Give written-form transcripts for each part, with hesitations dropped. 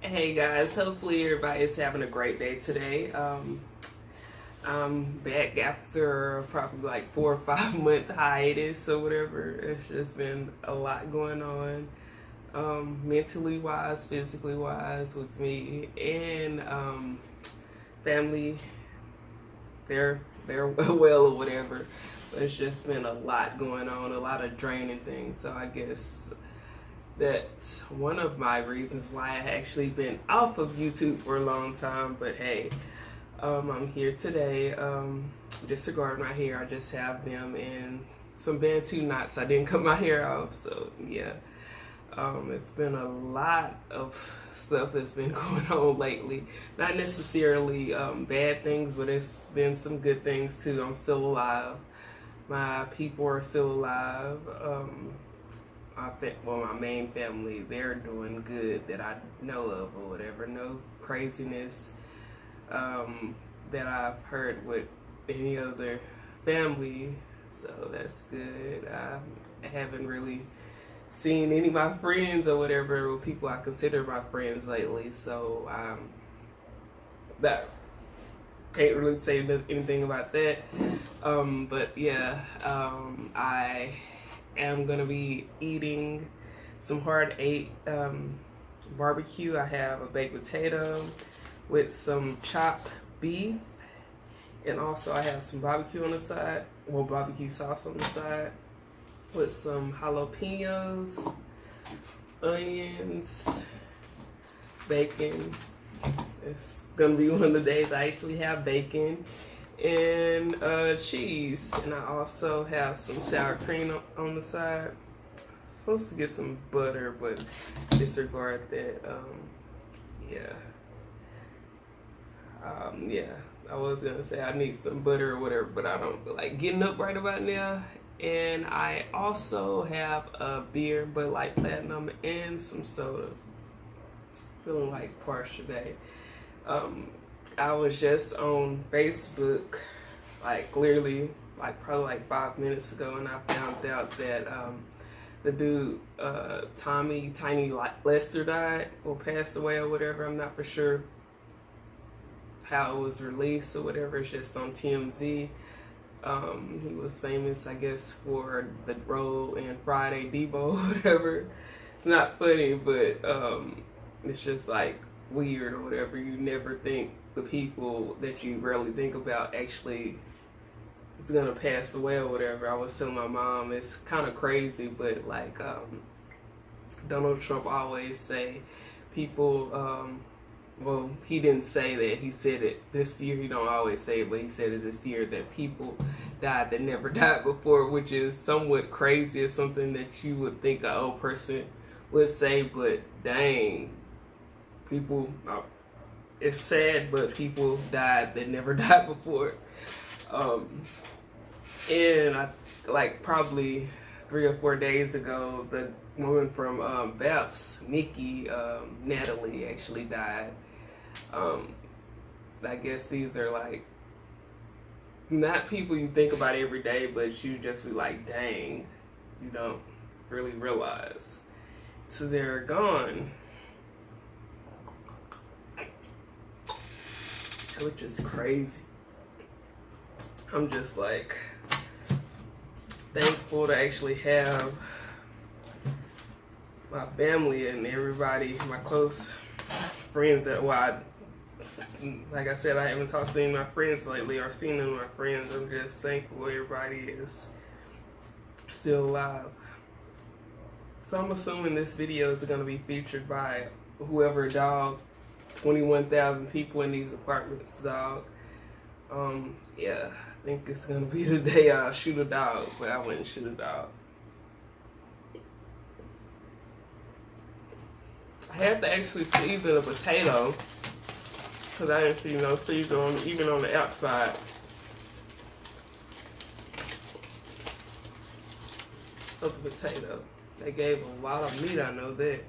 Hey guys, hopefully everybody is having a great day today. I'm back after probably like 4 or 5 month hiatus or whatever. It's just been a lot going on, mentally wise, physically wise with me and family. They're well or whatever, but it's just been a lot going on, a lot of draining things. So I guess that's one of my reasons why I actually been off of YouTube for a long time. But hey, I'm here today. Disregard my hair. I just have them in some Bantu knots. I didn't cut my hair off, so yeah. It's been a lot of stuff that's been going on lately. Not necessarily bad things, but it's been some good things too. I'm still alive. My people are still alive. My main family, they're doing good that I know of or whatever. No craziness that I've heard with any other family, so that's good. I haven't really seen any of my friends or whatever, or people I consider my friends lately, so that can't really say anything about that. But yeah, I am gonna be eating some hard eight barbecue. I have a baked potato with some chopped beef, and also I have some barbecue on the side, well, barbecue sauce on the side with some jalapenos, onions, bacon. It's gonna be one of the days I actually have bacon and cheese, and I also have some sour cream on the side. Supposed to get some butter, but disregard that. Yeah, I was gonna say I need some butter or whatever, but I don't feel like getting up right about now. And I also have a beer, Bud Light Platinum, and some soda. Feeling like parched today. I was just on Facebook, like literally, like probably like 5 minutes ago, and I found out that the dude Tommy Tiny Lester died or passed away or whatever. I'm not for sure how it was released or whatever. It's just on TMZ. He was famous, I guess, for the role in Friday Debo, whatever. It's not funny, but it's just like weird or whatever. You never think the people that you rarely think about actually is gonna pass away or whatever. I was telling my mom it's kind of crazy, but like Donald Trump always say people. Well, he didn't say that. He said it this year. He don't always say it, but he said it this year that people died that never died before, which is somewhat crazy. It's something that you would think an old person would say, but dang, people. It's sad, but people died that never died before. And I like probably 3 or 4 days ago, the woman from BAPS, Nikki, Natalie, actually died. I guess these are like not people you think about every day, but you just be like, dang, you don't really realize. So they're gone, which is crazy. I'm just like thankful to actually have my family and everybody, my close friends that, well, like I said, I haven't talked to any of my friends lately or seen any of my friends. I'm just thankful everybody is still alive. So I'm assuming this video is going to be featured by whoever dog 21,000 people in these apartments dog. Yeah, I think it's going to be the day I'll shoot a dog, but I wouldn't shoot a dog. I had to actually season a potato because I didn't see no season even on the outside. Of the potato. They gave a lot of meat, I know that.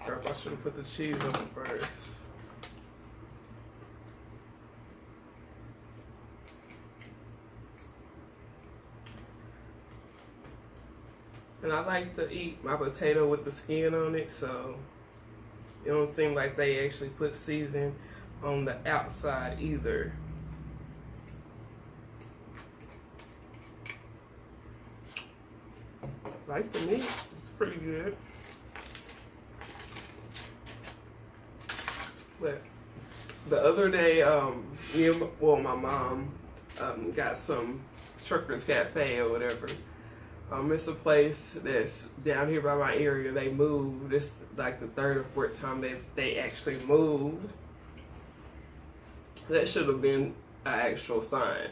Girl, I should have put the cheese on it first. And I like to eat my potato with the skin on it, so It don't seem like they actually put season on the outside either. Like the meat, it's pretty good. But the other day, my mom got some Truckers Cafe or whatever. It's a place that's down here by my area. They moved. This like the third or fourth time they actually moved. That should have been an actual sign.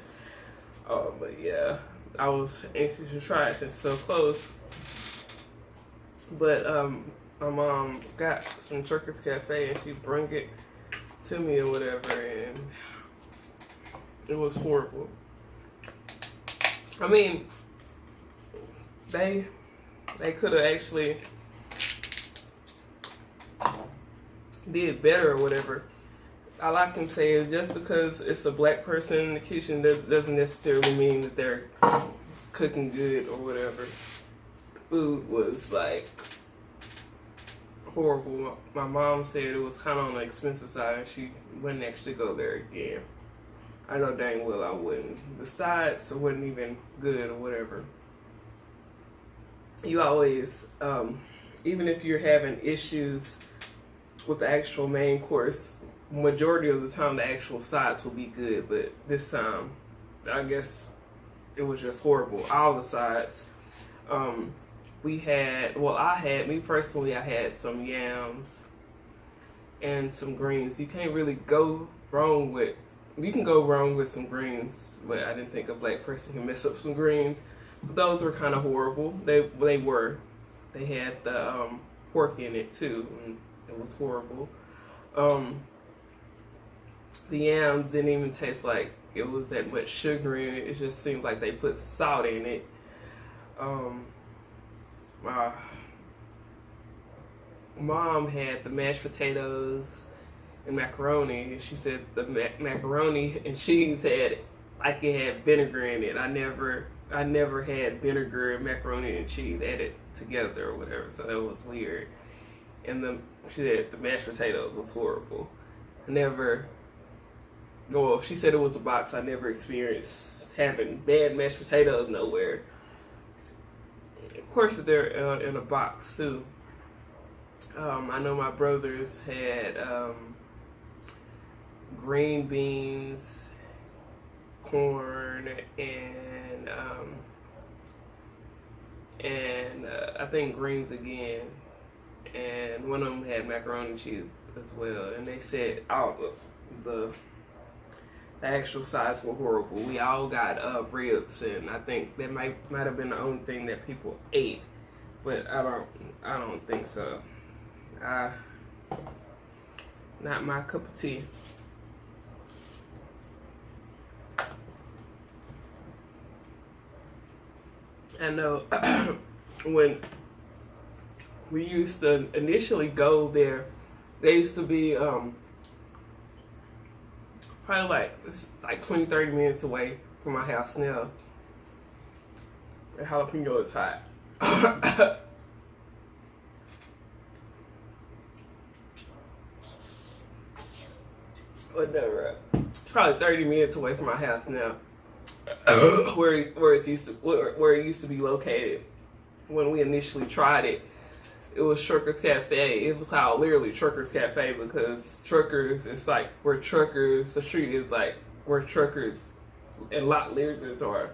But yeah, I was anxious to try it since it's so close. But my mom got some Truckers Cafe and she brought it to me or whatever, and it was horrible. I mean, they could have actually did better or whatever. All I can say is just because it's a black person in the kitchen doesn't necessarily mean that they're cooking good or whatever. The food was like horrible. My mom said it was kind of on the expensive side and she wouldn't actually go there again. I know dang well I wouldn't. The sides wasn't even good or whatever. You always, even if you're having issues with the actual main course, majority of the time the actual sides will be good, but this time I guess it was just horrible. All the sides. I had some yams and some greens. You can't really go wrong with, you can go wrong with some greens, but I didn't think a black person can mess up some greens. But those were kind of horrible. They had the pork in it too, and it was horrible. The yams didn't even taste like it was that much sugar in it. It just seemed like they put salt in it. My mom had the mashed potatoes and macaroni, and she said the macaroni and cheese had like it had vinegar in it. I never had vinegar and macaroni and cheese added together or whatever, so that was weird. And she said the mashed potatoes was horrible. She said it was a box. I never experienced having bad mashed potatoes nowhere. Of course, they're in a box too. I know my brothers had green beans, corn, and I think greens again. And one of them had macaroni and cheese as well. And they said the actual sides were horrible. We all got ribs, and I think that might have been the only thing that people ate, but I don't think so. Not my cup of tea. I know when we used to initially go there, they used to be probably like 20-30 minutes away from my house now. The jalapeno is hot. Whatever. Probably 30 minutes away from my house now. where it used to be located. When we initially tried it, it was Truckers Cafe. It was called literally Truckers Cafe because truckers, it's like where truckers, the street is like where truckers and lot lizards are.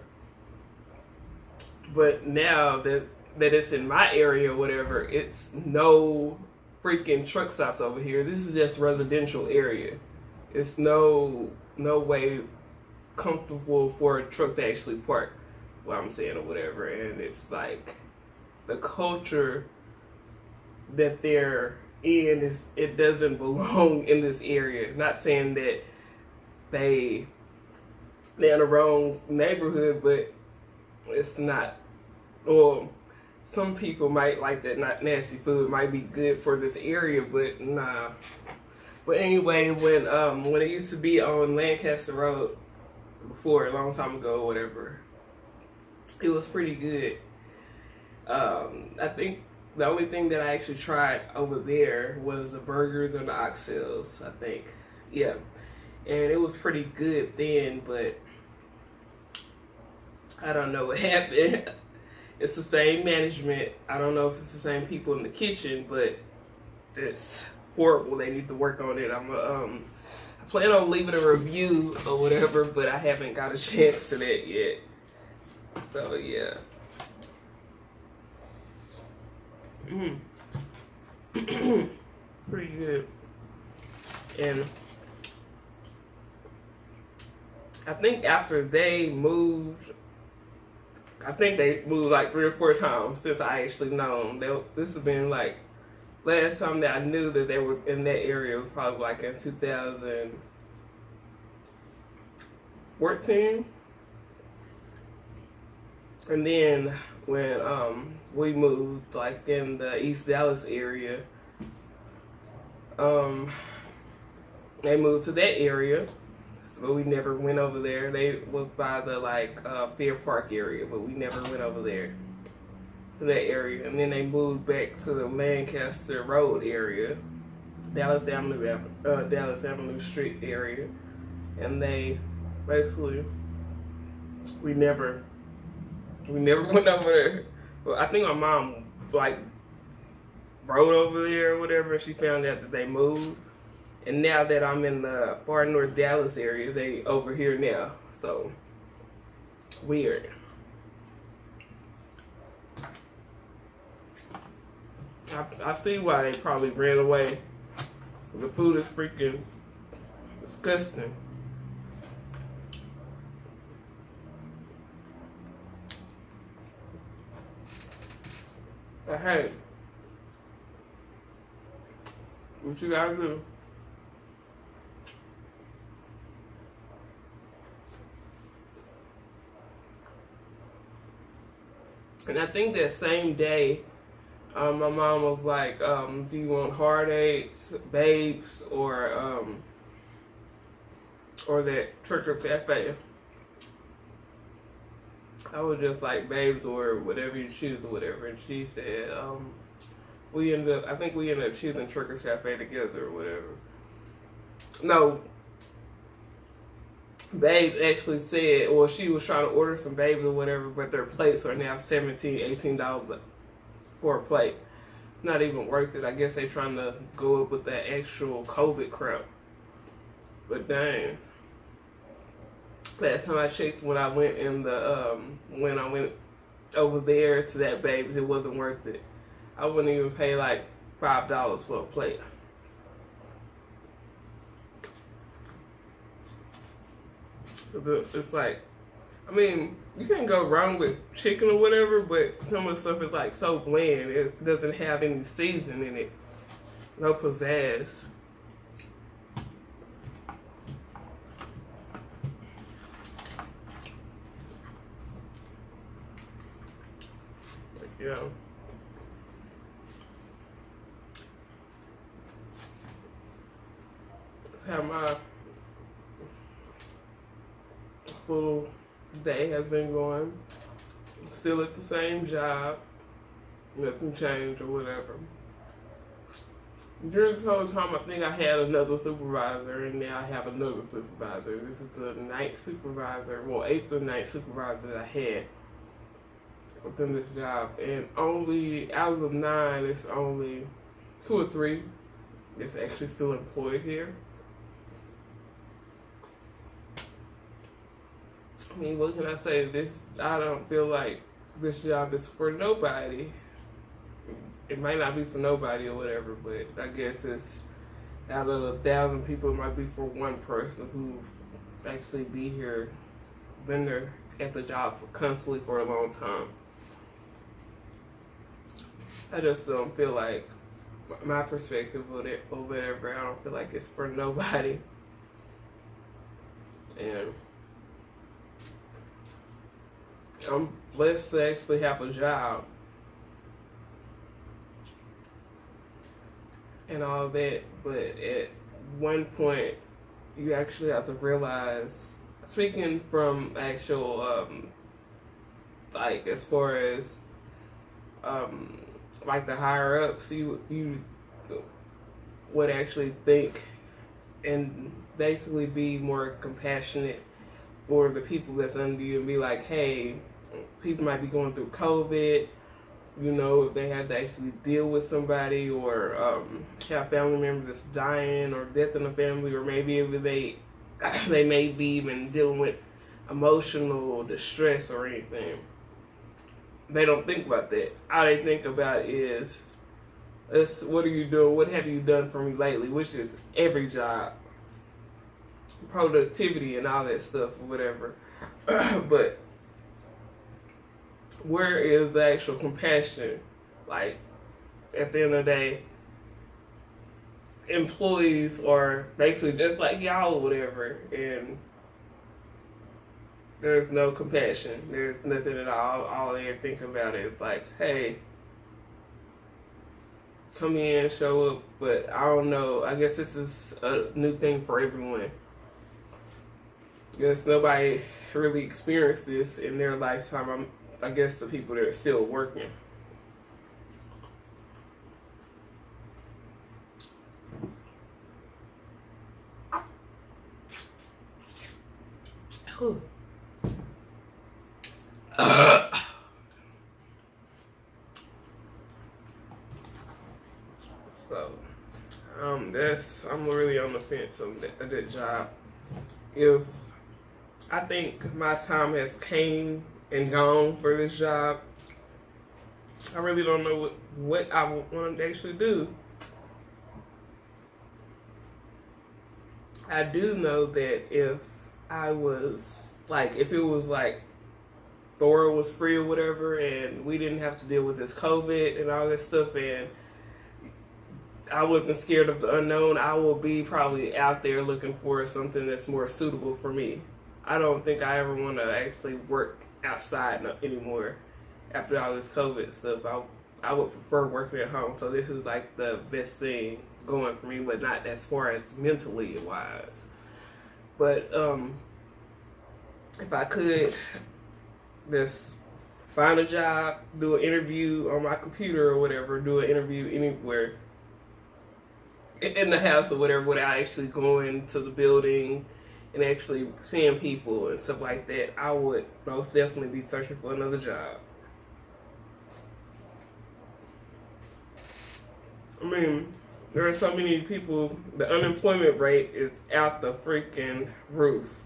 But now that it's in my area or whatever, it's no freaking truck stops over here. This is just residential area. It's no way comfortable for a truck to actually park, what I'm saying or whatever. And it's like the culture that they're in it doesn't belong in this area. Not saying that they're in the wrong neighborhood, but it's not. Well, some people might like that not nasty food. It might be good for this area, but nah. But anyway, when it used to be on Lancaster Road before, a long time ago or whatever, it was pretty good. I think The only thing that I actually tried over there was the burgers and the oxtails, I think. Yeah. And it was pretty good then, but I don't know what happened. It's the same management. I don't know if it's the same people in the kitchen, but it's horrible. They need to work on it. I plan on leaving a review or whatever, but I haven't got a chance to that yet. So yeah. Pretty good. And I think after they moved, I think they moved like 3 or 4 times since I actually known. This has been like, last time that I knew that they were in that area was probably like in 2014. And then when we moved like in the East Dallas area, they moved to that area, but we never went over there. They was by the like Fair Park area, but we never went over there to that area. And then they moved back to the Lancaster Road area, Dallas Avenue Street area, and they basically we never went over there. Well, I think my mom like rode over there or whatever, and she found out that they moved. And now that I'm in the far north Dallas area, they over here now. So weird. I see why they probably ran away. The food is freaking disgusting. But hey, what you gotta do? And I think that same day, my mom was like, do you want Heartaches, Babes, or that Trick or Cafe? I was just like, Babes or whatever you choose or whatever. And she said, I think we ended up choosing Trick or Cafe together or whatever. No, Babes actually said, well, she was trying to order some Babes or whatever, but their plates are now $17, $18 for a plate. Not even worth it. I guess they trying to go up with that actual COVID crap. But dang. Last time I checked when I went over there to that Babes, it wasn't worth it. I wouldn't even pay like $5 for a plate. It's like, I mean, you can't go wrong with chicken or whatever, but some of the stuff is like so bland. It doesn't have any season in it. No pizzazz. But yeah. That's how my little day has been going. Still at the same job. Nothing changed or whatever. During this whole time, I think I had another supervisor, and now I have another supervisor. This is the 9th supervisor, well, 8th or 9th supervisor that I had within this job. And only, out of the 9, it's only 2 or 3 that's actually still employed here. I mean, what can I say? I don't feel like this job is for nobody. It might not be for nobody or whatever, but I guess it's out of 1,000 people, it might be for one person who actually be here, been there at the job constantly for a long time. I just don't feel like, my perspective of it or whatever, I don't feel like it's for nobody. And I'm blessed to actually have a job and all that, but at one point you actually have to realize, speaking from actual like as far as like the higher ups, you would actually think and basically be more compassionate for the people that's under you and be like, hey, people might be going through COVID, you know, if they had to actually deal with somebody or have family members that's dying or death in the family, or maybe if they may be even dealing with emotional distress or anything. They don't think about that. All they think about is, what are you doing? What have you done for me lately? Which is every job, productivity and all that stuff or whatever. But where is the actual compassion? Like, at the end of the day, employees are basically just like y'all or whatever, and there's no compassion. There's nothing at all. All they're thinking about is like, hey, come in, show up. But I don't know. I guess this is a new thing for everyone. I guess nobody really experienced this in their lifetime. I guess the people that are still working. Whew. So, I'm really on the fence on that job. I think my time has came and gone for this job, I really don't know what I want to actually do. I do know that if it was like Thor was free or whatever, and we didn't have to deal with this COVID and all that stuff, and I wasn't scared of the unknown, I will be probably out there looking for something that's more suitable for me. I don't think I ever want to actually work outside anymore after all this COVID stuff. I would prefer working at home, so this is like the best thing going for me, but not as far as mentally wise. But if I could just find a job, do an interview on my computer or whatever, do an interview anywhere in the house or whatever, without actually going to the building and actually seeing people and stuff like that, I would most definitely be searching for another job. I mean, there are so many people, the unemployment rate is out the freaking roof.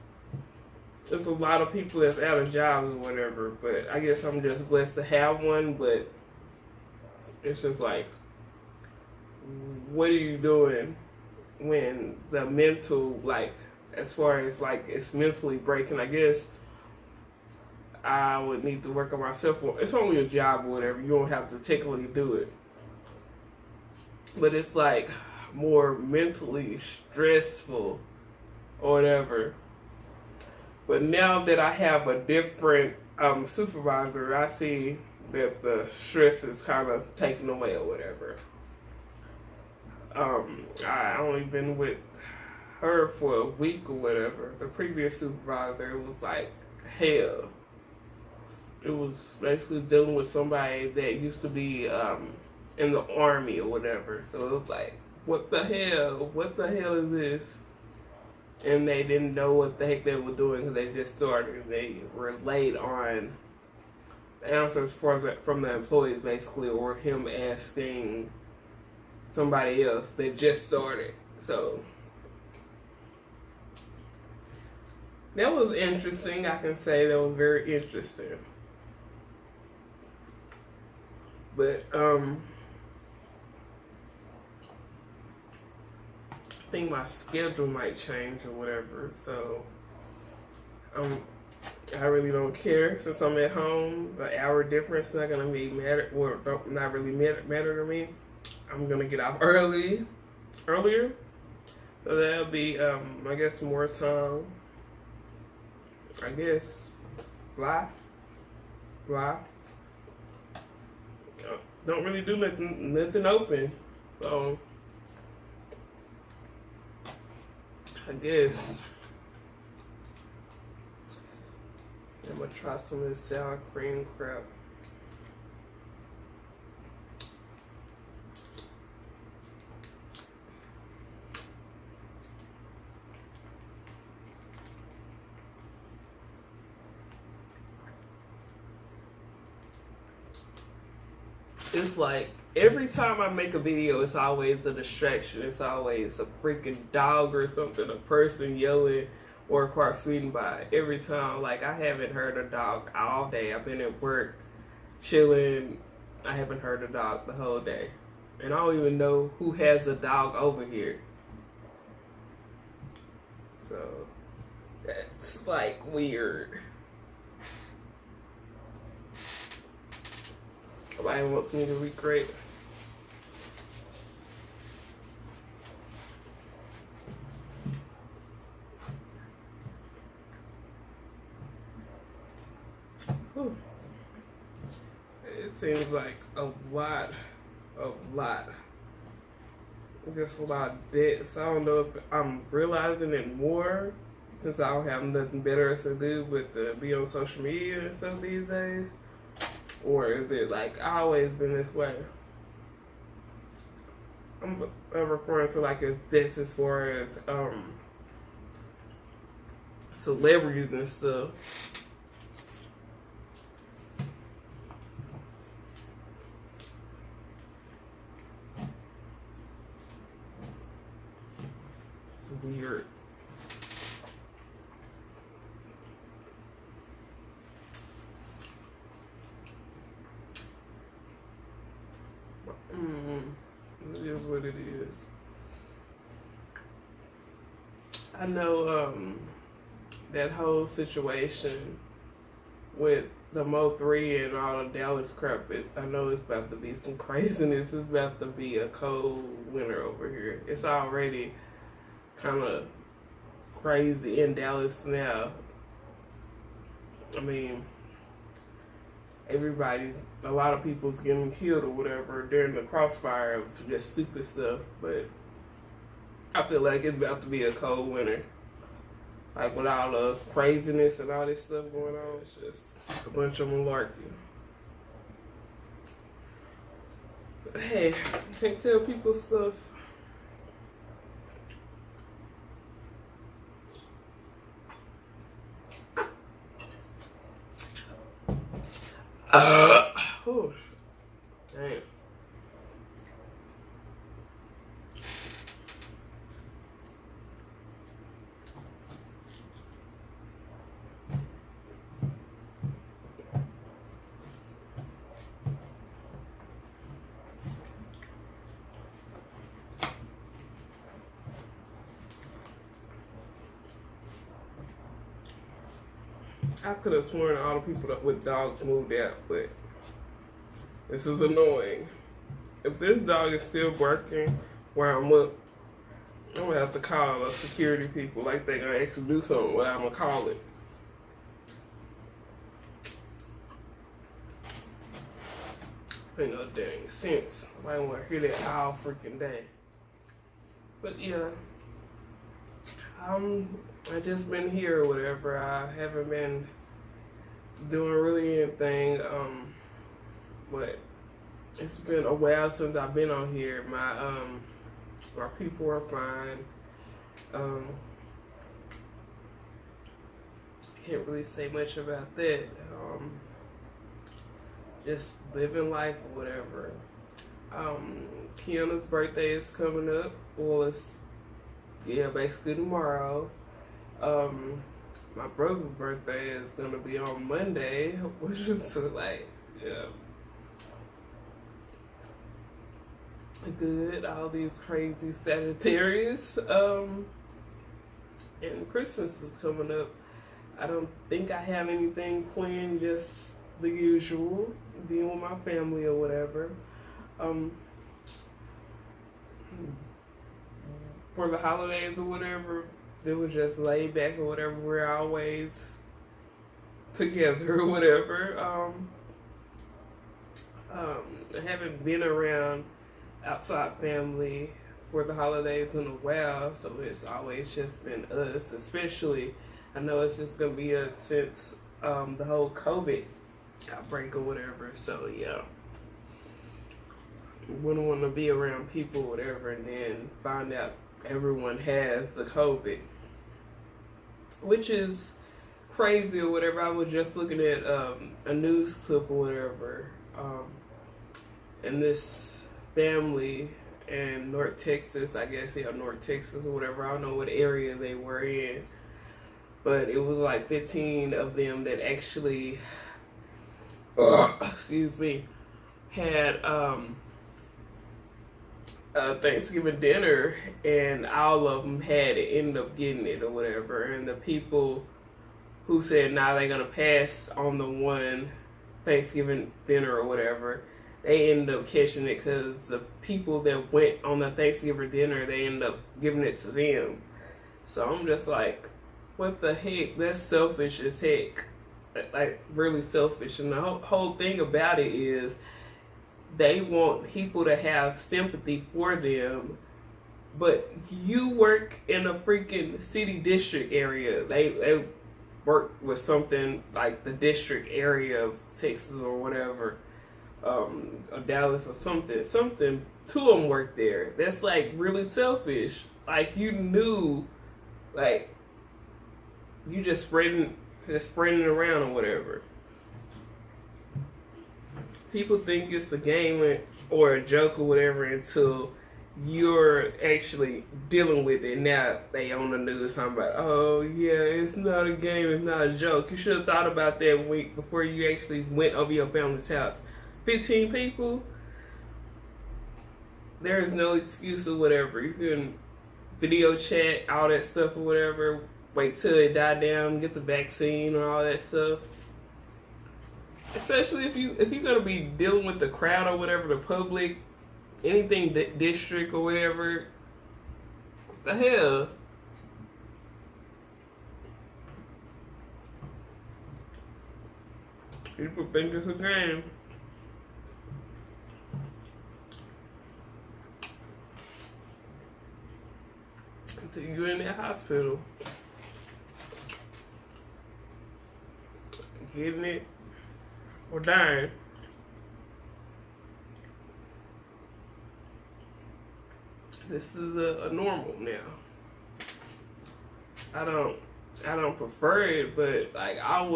There's a lot of people that's out of jobs or whatever, but I guess I'm just blessed to have one, but it's just like, what are you doing when the mental, like, as far as like it's mentally breaking? I guess I would need to work on myself. It's only a job or whatever. You don't have to technically do it. But it's like more mentally stressful or whatever. But now that I have a different supervisor, I see that the stress is kind of taken away or whatever. I only been with her for a week or whatever. The previous supervisor, it was like hell. It was basically dealing with somebody that used to be in the army or whatever. So it was like, what the hell? What the hell is this? And they didn't know what the heck they were doing because they just started. They were late on answers from the employees, basically, or him asking somebody else that just started. So that was interesting. I can say that was very interesting. But I think my schedule might change or whatever. So I really don't care, since I'm at home. The hour difference not gonna be matter, or not really matter to me. I'm gonna get off earlier, so that'll be I guess more time. I guess blah. Don't really do nothing open, so I guess I'm gonna try some of this sour cream crap. it's like every time I make a video, it's always a distraction. It's always a freaking dog or something, a person yelling or a car speeding by. Every time, like, I haven't heard a dog all day. I've been at work chilling. I haven't heard a dog the whole day. And I don't even know who has a dog over here. So, that's like weird. Somebody wants me to recreate. Whew. It seems like a lot. Just a lot of debts. I don't know if I'm realizing it more since I don't have nothing better to do but to be on social media and stuff these days. Or is it like I always been this way? I'm referring to like as debts as far as celebrities and stuff. It's weird. It is what it is. I know that whole situation with the Mo3 and all the Dallas crap, I know it's about to be some craziness. It's about to be a cold winter over here. It's already kind of crazy in Dallas now. I mean, a lot of people's getting killed or whatever during the crossfire of just stupid stuff, but I feel like it's about to be a cold winter. Like with all the craziness and all this stuff going on, it's just a bunch of malarkey. But hey, you can't tell people stuff. Oh, damn. I could have sworn all the people with dogs moved out, but this is annoying. If this dog is still barking where I'm up, I'm gonna have to call the security people like they gonna actually do something where I'm gonna call it. Ain't no dang sense. I don't wanna hear that all freaking day. But yeah, I just been here or whatever. I haven't been doing really anything. But it's been a while since I've been on here. My people are fine. Can't really say much about that. Just living life or whatever. Kiana's birthday is coming up. Well, it's basically tomorrow. My brother's birthday is gonna be on Monday, which is like, good. All these crazy Sagittarius. And Christmas is coming up. I don't think I have anything planned, just the usual, being with my family or whatever. For the holidays or whatever, it was just laid back or whatever. We're always together or whatever. I haven't been around outside family for the holidays in a while, so it's always just been us. Especially, I know it's just gonna be us since the whole COVID outbreak or whatever. So yeah, wouldn't want to be around people or whatever, and then find out everyone has the COVID, which is crazy or whatever. I was just looking at a news clip or whatever. And this family in North Texas, I guess, yeah, North Texas or whatever, I don't know what area they were in, but it was like 15 of them that actually, excuse me, had a Thanksgiving dinner, and all of them had it, ended up getting it or whatever. And the people who said, nah, they're gonna pass on the one Thanksgiving dinner or whatever, they ended up catching it because the people that went on the Thanksgiving dinner, they ended up giving it to them. So I'm just like, what the heck? That's selfish as heck. Like, really selfish. And the whole thing about it is they want people to have sympathy for them, but you work in a freaking city district area. They work with something like the district area of Texas or whatever, or Dallas or something. Two of them work there. That's like really selfish. Like, you knew, like, you just spreading it around or whatever. People think it's a game or a joke or whatever until you're actually dealing with it. Now they on the news talking about, oh yeah, it's not a game, it's not a joke. You should have thought about that week before you actually went over your family's house. 15 people, there is no excuse or whatever. You can video chat, all that stuff or whatever. Wait till it die down, get the vaccine or all that stuff. Especially if you're gonna be dealing with the crowd or whatever, the public, anything district or whatever. What the hell? People think it's a game. Until you're in that hospital, getting it or dying. This is a normal now. I don't prefer it, but like I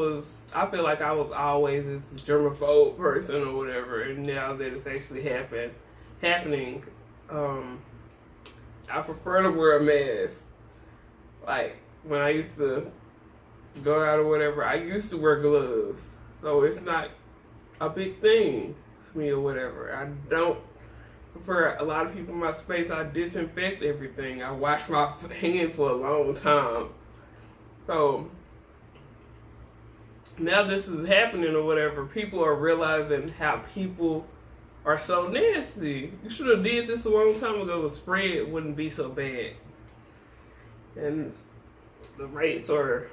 feel like I was always this germaphobe person or whatever, and now that it's actually happening, I prefer to wear a mask. Like when I used to go out or whatever, I used to wear gloves, so it's not a big thing to me or whatever. I don't prefer a lot of people in my space. I disinfect everything. I wash my hands for a long time. So now this is happening or whatever, people are realizing how people are so nasty. You should have did this a long time ago. The spread wouldn't be so bad. And the rates are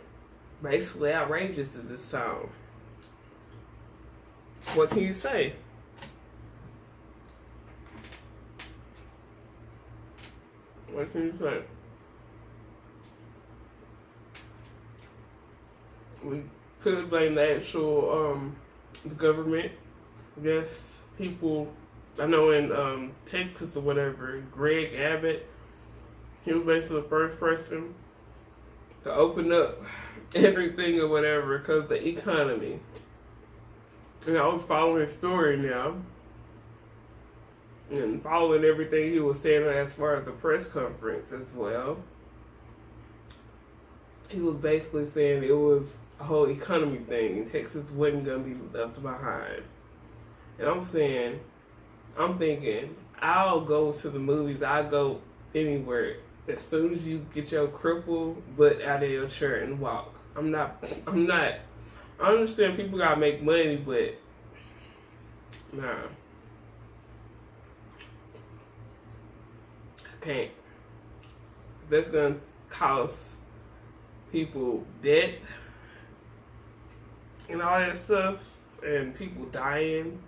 basically outrageous at this time. What can you say? What can you say? We could blame the actual the government. I guess people, I know in Texas or whatever, Greg Abbott, he was basically the first person to open up everything or whatever because of the economy. And I was following his story now and following everything he was saying as far as the press conference as well. He was basically saying it was a whole economy thing and Texas wasn't going to be left behind. And I'm thinking, I'll go to the movies, I'll go anywhere as soon as you get your crippled butt out of your chair and walk. I understand people gotta make money, but nah. I can't. That's gonna cost people debt and all that stuff, and people dying.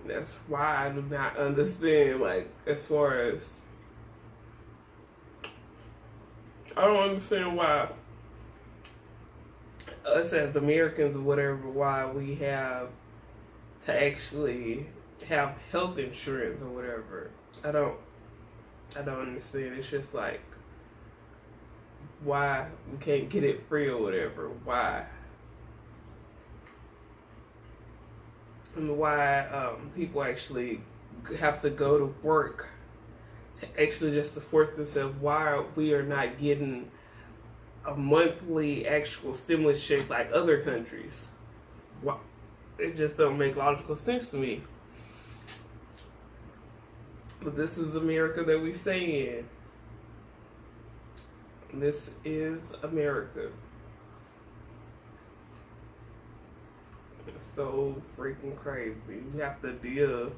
That's why I do not understand, like, as far as, I don't understand why us as Americans or whatever, why we have to actually have health insurance or whatever. I don't understand. It's just like, why we can't get it free or whatever. Why? and why people actually have to go to work to actually just support themselves. Why we are not getting a monthly actual stimulus check like other countries. Why? It just don't make logical sense to me. But this is America that we stay in. This is America. It's so freaking crazy. You have to deal.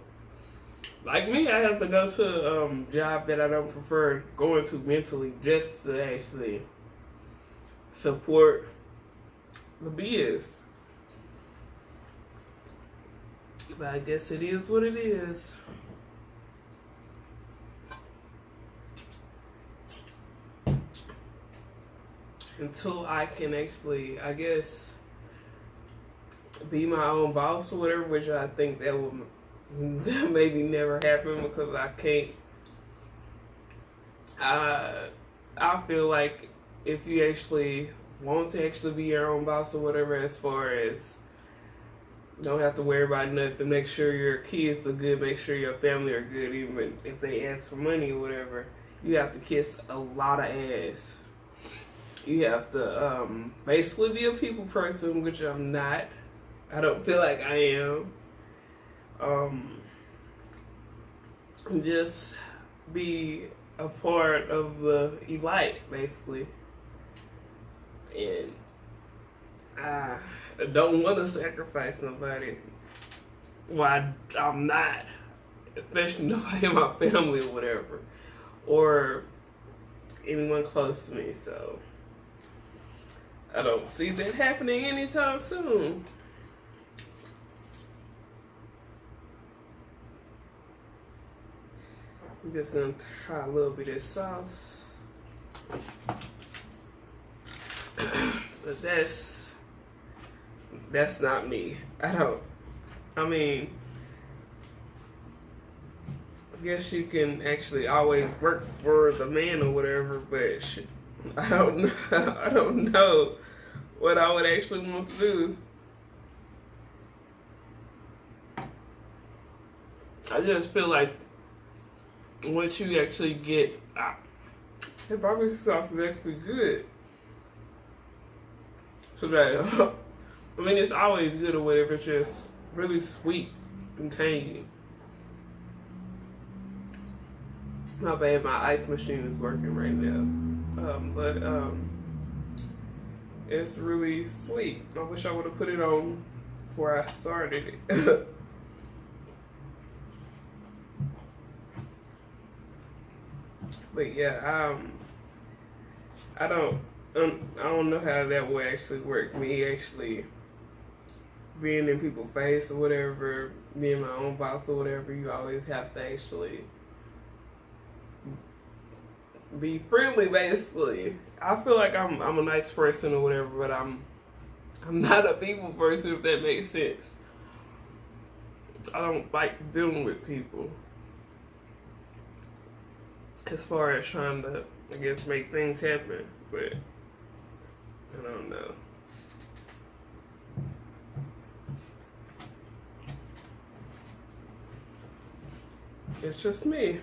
Like me, I have to go to a job that I don't prefer going to mentally just to actually support the biz. But I guess it is what it is. Until I can actually, I guess, be my own boss or whatever, which I think that will maybe never happen because I can't. I feel like if you actually want to actually be your own boss or whatever, as far as don't have to worry about nothing, make sure your kids are good, make sure your family are good, even if they ask for money or whatever, you have to kiss a lot of ass. You have to basically be a people person, which I'm not. I don't feel like I am. Just be a part of the elite, basically. And I don't want to sacrifice nobody. Well, I'm not. Especially nobody in my family or whatever. Or anyone close to me, so I don't see that happening anytime soon. I'm just gonna try a little bit of sauce. But that's not me. I mean, I guess you can actually always work for the man or whatever, but I don't know what I would actually want to do. I just feel like once you actually get, the barbecue sauce is actually good. So that, I mean, it's always good or whatever, it's just really sweet and tangy. My bad, my ice machine is working right now. But it's really sweet. I wish I would have put it on before I started it. But yeah, I don't know how that will actually work. Me actually being in people's face or whatever, being my own boss or whatever, you always have to actually be friendly, basically. I feel like I'm a nice person or whatever, but I'm not a people person, if that makes sense. I don't like dealing with people. As far as trying to, I guess, make things happen, but I don't know. It's just me.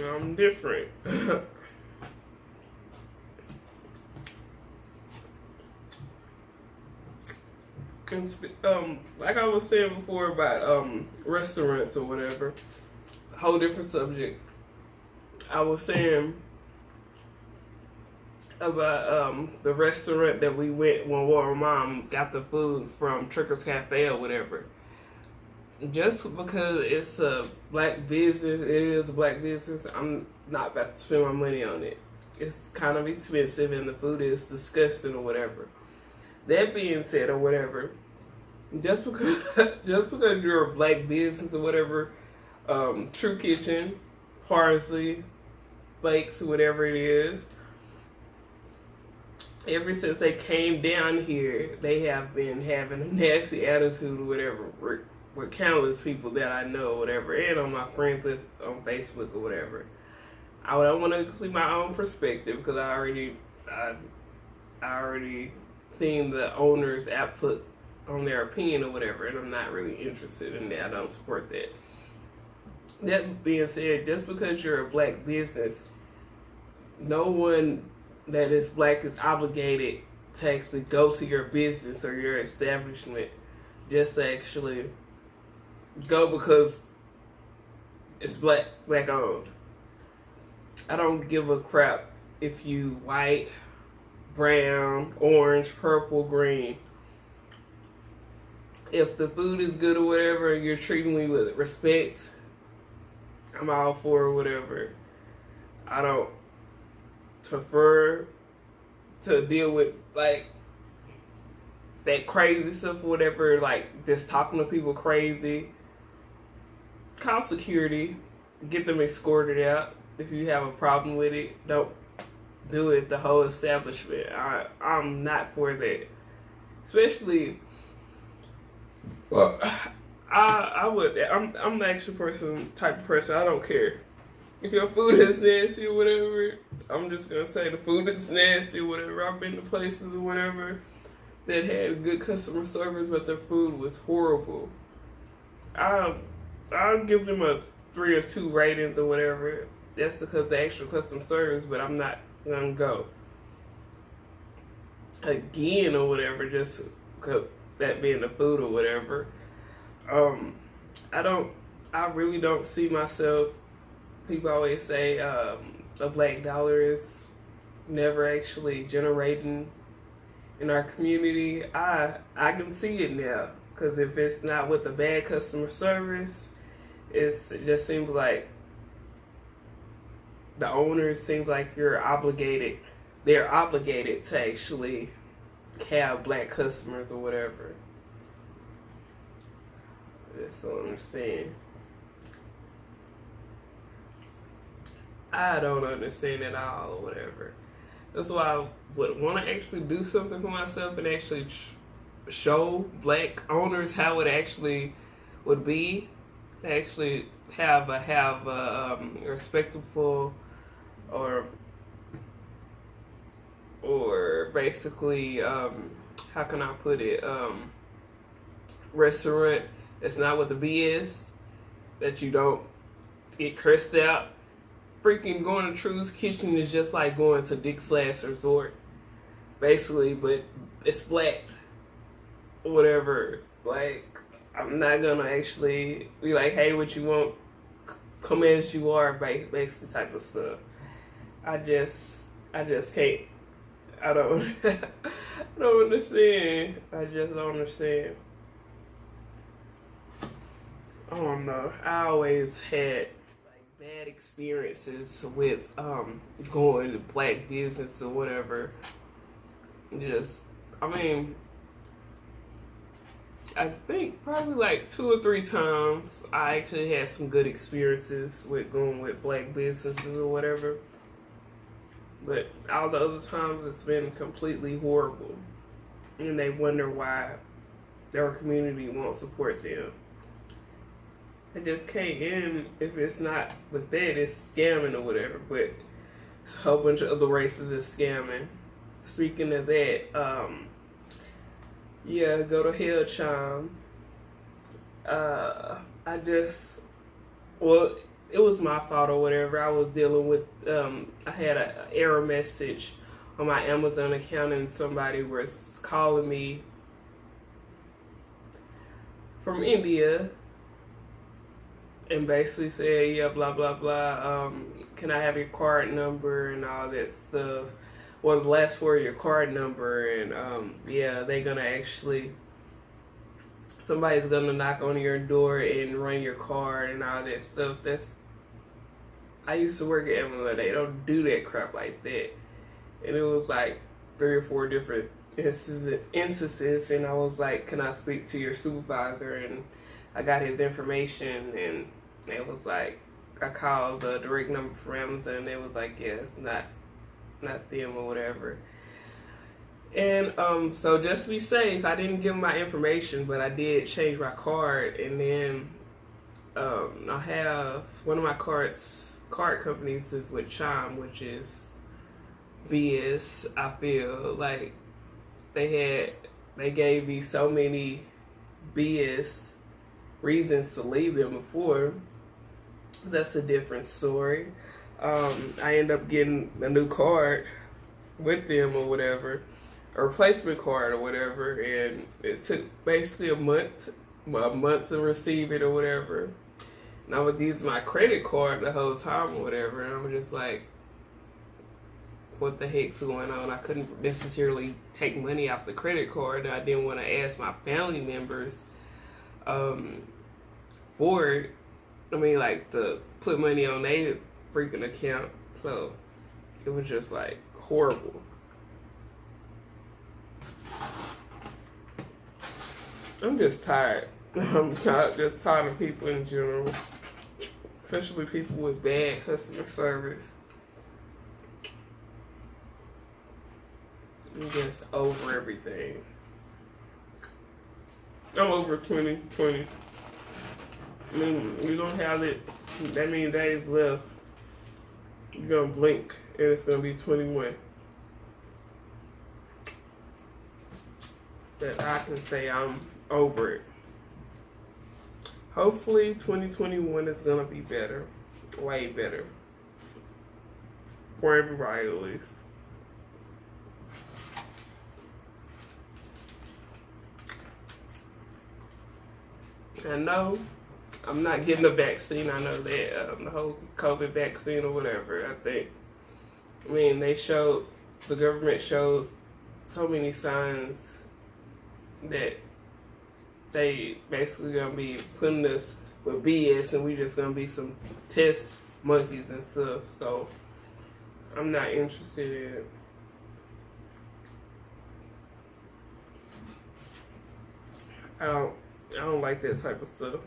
I'm different. Like I was saying before about restaurants or whatever, whole different subject. I was saying about the restaurant that we went when our mom got the food from Tricker's Cafe or whatever. Just because it's a black business, it is a black business, I'm not about to spend my money on it. It's kind of expensive and the food is disgusting or whatever. That being said or whatever, just because you're a black business or whatever, True Kitchen, Parsley, Flakes, whatever it is, ever since they came down here, they have been having a nasty attitude or whatever with countless people that I know or whatever, and on my friends list on Facebook or whatever. I don't want to see my own perspective because I already seen the owner's output on their opinion or whatever, and I'm not really interested in that. I don't support that. That being said, just because you're a black business, no one that is black is obligated to actually go to your business or your establishment just to actually go because it's black owned. I don't give a crap if you white, brown, orange, purple, green. If the food is good or whatever and you're treating me with respect, I'm all for whatever. I don't prefer to deal with like that crazy stuff or whatever, like just talking to people crazy. Call security, get them escorted out. If you have a problem with it, don't do it the whole establishment. I'm not for that. Especially I'm the extra type of person. I don't care. If your food is nasty or whatever, I'm just gonna say the food is nasty or whatever. I've been to places or whatever that had good customer service, but their food was horrible. I'll give them a 3 or 2 ratings or whatever. That's because of the extra customer service, but I'm not gonna go again or whatever just because that being the food or whatever. I really don't see myself. People always say a black dollar is never actually generating in our community. I can see it now, because if it's not with the bad customer service, it just seems like the owners seems like they're obligated to actually have black customers or whatever. I just don't understand. I don't understand at all or whatever. That's why I would want to actually do something for myself and actually show black owners how it actually would be to actually have a respectable or basically how can I put it, restaurant that's not with the BS, that you don't get cursed out. Freaking going to True's Kitchen is just like going to Dick's Last Resort, basically, but it's black or whatever. Like, I'm not gonna actually be like, hey, what you want, come as you are, basically type of stuff. I just can't. I don't I don't understand. I just don't understand. I don't know. I always had bad experiences with going to black business or whatever. I think probably like 2 or 3 times I actually had some good experiences with going with black businesses or whatever. But all the other times it's been completely horrible. And they wonder why their community won't support them. I just can't end if it's not with that, it's scamming or whatever, but a whole bunch of other races is scamming. Speaking of that, yeah, go to Hell Chime. It was my fault or whatever. I was dealing with, I had an error message on my Amazon account and somebody was calling me from India and basically said, yeah, blah, blah, blah, can I have your card number and all that stuff? Well, the last 4 of your card number, and yeah, they're gonna actually, somebody's gonna knock on your door and run your card and all that stuff. I used to work at Amazon. They don't do that crap like that. And it was like 3 or 4 different instances, and I was like, can I speak to your supervisor? And I got his information, and it was like, I called the direct number from Amazon, and it was like, yeah, it's not them or whatever. And so just to be safe, I didn't give them my information, but I did change my card. And then I have one of my card companies is with Chime, which is BS. I feel like they had they gave me so many BS reasons to leave them before. That's a different story. I end up getting a new card with them or whatever, a replacement card or whatever, and it took basically a month to receive it or whatever. And I was using my credit card the whole time or whatever, and I was just like, what the heck's going on? I couldn't necessarily take money off the credit card, and I didn't want to ask my family members for it. I mean, like, to put money on their freaking account. So it was just like horrible. I'm just tired. I'm just tired of people in general, especially people with bad customer service. I'm just over everything. I'm over 2020. I mean, we don't have it that many days left. You're gonna blink and it's gonna be 21. That I can say I'm over it. Hopefully 2021 is gonna be better. Way better. For everybody at least. I know I'm not getting a vaccine. I know that the whole COVID vaccine or whatever, I mean, the government shows so many signs that they basically gonna be putting us with BS and we just gonna be some test monkeys and stuff. So I'm not interested in it. I don't like that type of stuff.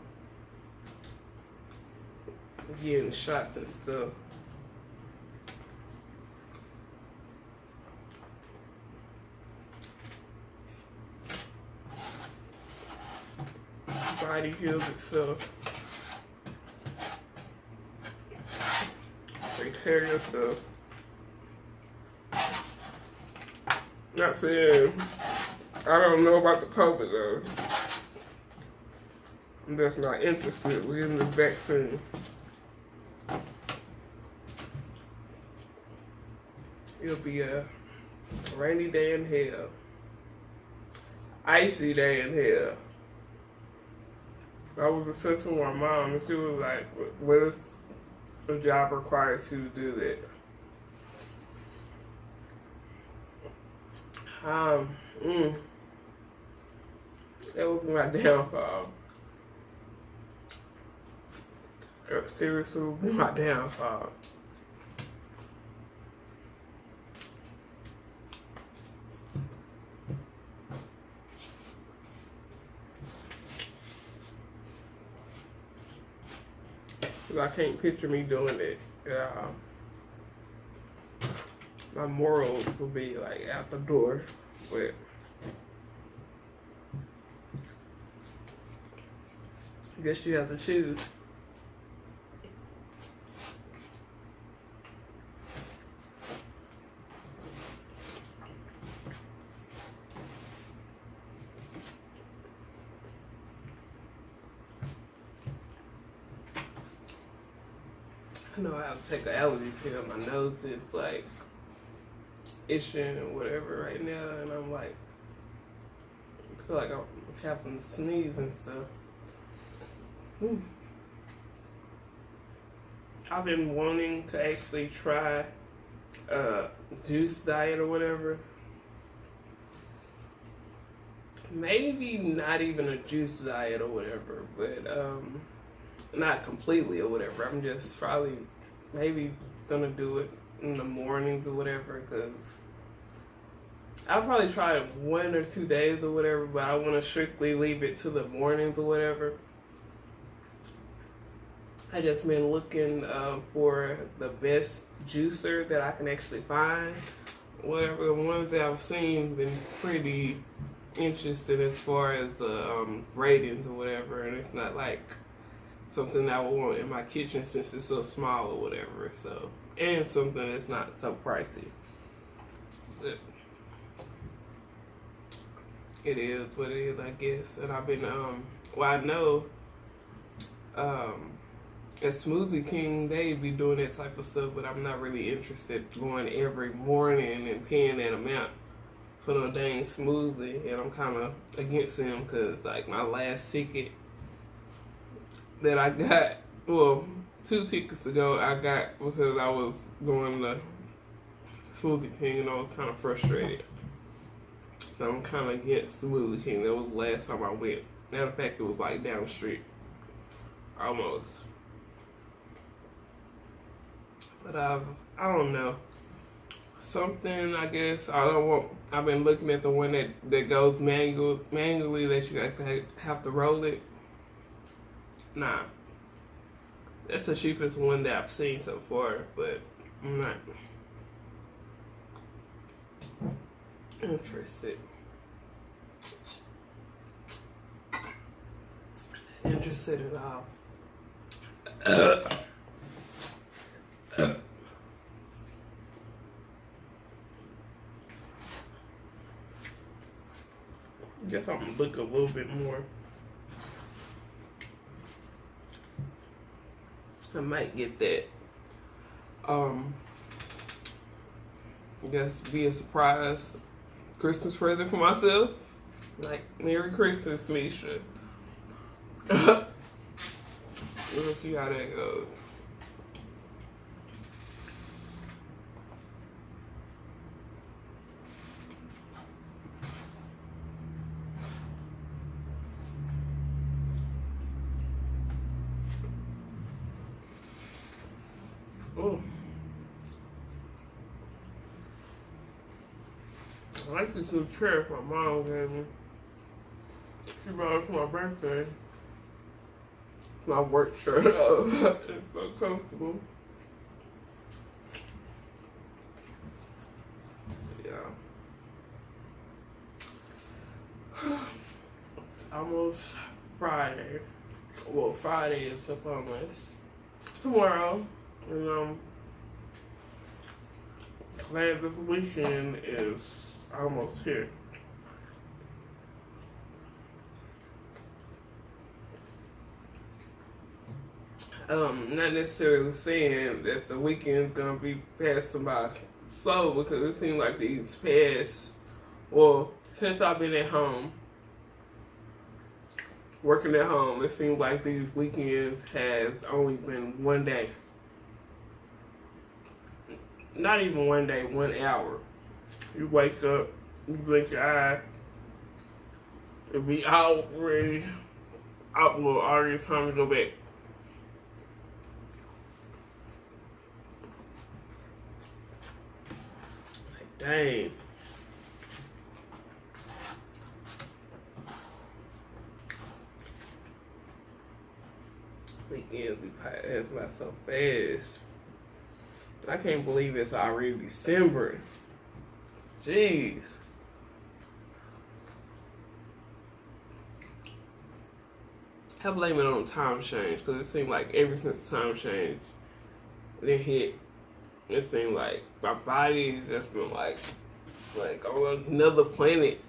Getting shots and stuff. Body heals itself. They tear your stuff. Not saying I don't know about the COVID though. I'm just not interested in getting the vaccine. It'll be a rainy day in hell. Icy day in hell. I was assessing my mom and she was like, what if the job requires you to do that? That would be my downfall. Seriously, would be my downfall. I can't picture me doing it. My morals will be like out the door, but I guess you have to choose. I know I have to take an allergy pill. My nose is like itching or whatever right now, and I'm like, I feel like I'm having to sneeze and stuff. I've been wanting to actually try a juice diet or whatever. Maybe not even a juice diet or whatever, but not completely or whatever. I'm just probably maybe gonna do it in the mornings or whatever, because I'll probably try it 1 or 2 days or whatever, but I want to strictly leave it to the mornings or whatever. I just been looking for the best juicer that I can actually find. Whatever, the ones that I've seen been pretty interested as far as ratings or whatever, and it's not like something I would want in my kitchen since it's so small or whatever. So, and something that's not so pricey. But it is what it is, I guess. And I've been, well, I know, at Smoothie King, they be doing that type of stuff, but I'm not really interested going every morning and paying that amount for the dang smoothie. And I'm kind of against them because, like, my last ticket that I got, well, 2 tickets ago, I got because I was going to Smoothie King and I was kind of frustrated. So I'm kind of against Smoothie King. That was the last time I went. Matter of fact, it was like down the street. Almost. But I don't know. Something, I guess, I don't want. I've been looking at the one that goes manually that you have to roll it. Nah. That's the cheapest one that I've seen so far, but I'm not interested. Interested at all. Guess I'm gonna look a little bit more. I might get that. I guess be a surprise Christmas present for myself. Like, Merry Christmas, Misha. We'll see how that goes. Oh. I like this new chair my mom gave me. She bought it for my birthday. It's my work chair. It's so comfortable. Yeah. It's almost Friday. Well, Friday is upon us. Tomorrow. And glad this weekend is almost here. Not necessarily saying that the weekend's gonna be passing by slow, because it seems like these past, well, since I've been at home, working at home, it seems like these weekends has only been one day. Not even one day, 1 hour. You wake up, you blink your eye, it'll be already time to go back. Like, dang. Weekends be passing by so fast. I can't believe it's already December. Jeez. I blame it on time change, because it seemed like ever since the time change, it hit, it seemed like my body just been like on another planet.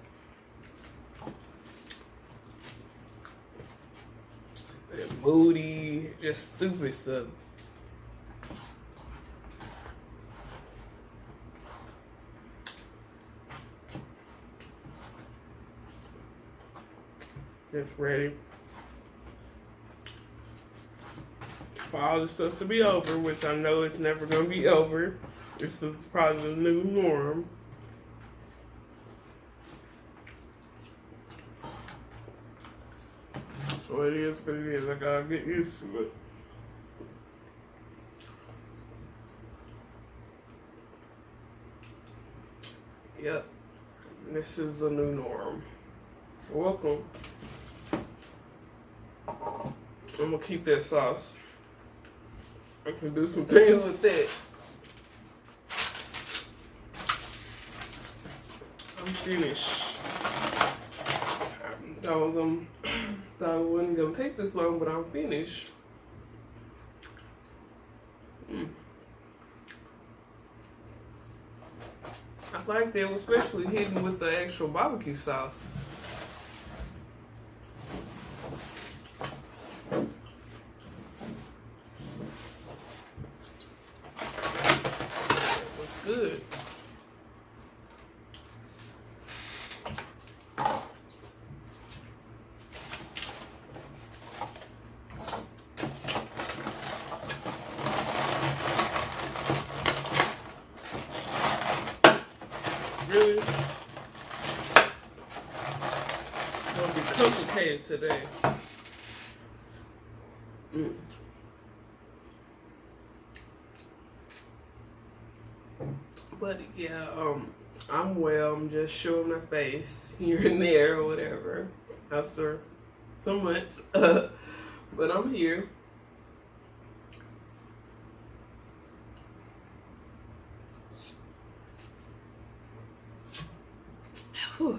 And moody, just stupid stuff. Just ready for all this stuff to be over, which I know it's never going to be over. This is probably the new norm. So it is what it is. I gotta get used to it. Yep. This is a new norm. So welcome. I'm gonna keep that sauce. I can do some things with that. I'm finished. Thought it wasn't gonna take this long, but I'm finished. I like that, especially hitting with the actual barbecue sauce. good. Really? It's gonna be complicated today. But yeah, I'm well. I'm just showing my face here and there or whatever after some months. But I'm here. Whew.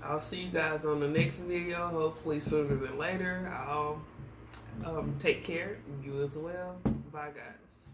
I'll see you guys on the next video, hopefully sooner than later. I'll take care. You as well. Bye, guys.